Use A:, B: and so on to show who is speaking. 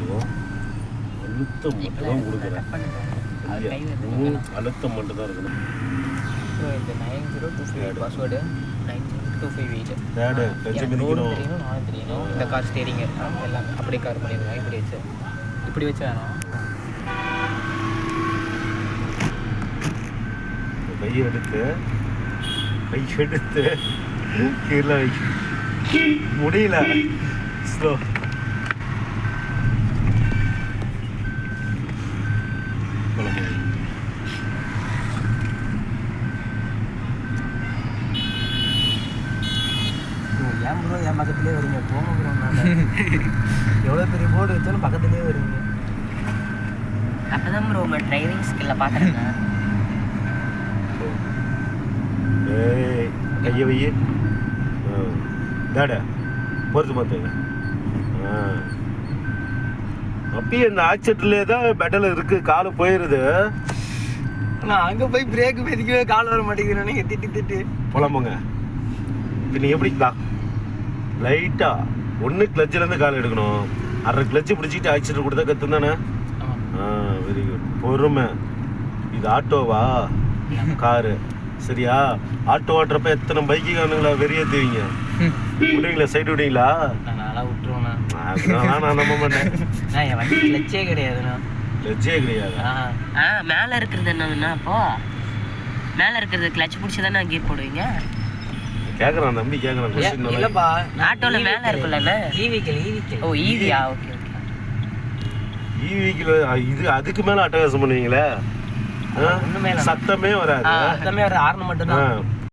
A: பார்த்துக்கோ. அழுத்தம் மட்டும் தான் கொடுக்குறேன். அழுத்தம் மட்டும் தான் இருக்கணும்.
B: இந்த 9025 பாஸ்வேர்டு 90258
A: தேர்டு கொஞ்சம்
B: தெரியணும், நானும் தெரியணும். இந்த கார் ஸ்டேரிங் எல்லாம் அப்படியே கார் பண்ணிடுங்க. இப்படி வச்சு வேணாம்.
A: கையை எடுத்து கீழே வைக்க முடியல. ஸ்லோ
B: ஏன் ப்ரோ என் பக்கத்துலேயே வருவீங்க? போங்க ப்ரோ. எவ்வளோ பெரிய போர்டு வச்சாலும் பக்கத்துலேயே வருவீங்க. அப்போ தான் ப்ரோ உங்கள் டிரைவிங் ஸ்கில்லை பார்க்குறேங்க.
A: கையை வை. தாட பொறுத்து பார்த்துங்க. அப்பயே இந்த ஆக்சிடென்ட்லேயே தான் பெடல் இருக்கு. காலு போயிடுது.
B: நான் அங்கே போய் பிரேக் மிதிக்கவே கால் வர மாட்டேங்கிறேன். நீங்கள் திட்டு
A: புலம்புங்க. இப்போ நீ எப்படிங்களா லைட்டாக ஒன்று கிளச்சிலேருந்து கால் எடுக்கணும். அரை கிளச்சு பிடிச்சிட்டு ஆக்சிடென்ட் கொடுத்தா கற்று தானே. Very good. பொறுமை. இது ஆட்டோவா காரு? சரியா? ஆட்டோ ஓட்டுறப்ப எத்தனை பைக்கு காணுங்களா வெறியேற்றுவீங்க. விடுவீங்களா? சைடு விடுவீங்களா?
B: நல்லா விட்டுருவோண்ணா.
A: அதெல்லாம் நான் நம்ப மாட்டேன்.
B: என் வண்டி கிளச்சே கிடையாதுண்ணா.
A: கிளச்சே கிடையாது.
B: மேலே இருக்கிறது என்னதுண்ணா? அப்போ மேலே இருக்கிறது கிளச் பிடிச்சி தானே கீர் போடுவீங்க?
A: கேட்குறான் தம்பி, கேட்குறான்.
B: இல்லைப்பா, ஆட்டோவில் மேலே இருக்குல்லண்ணா. ஈவிக்கல். ஓ ஈவியா? ஓகே.
A: ஈவிக்கில் இது அதுக்கு மேலே அட்டகாசம் பண்ணுவீங்களே. சத்தமே வராது.
B: ஆர்ன் மட்டும் தான்.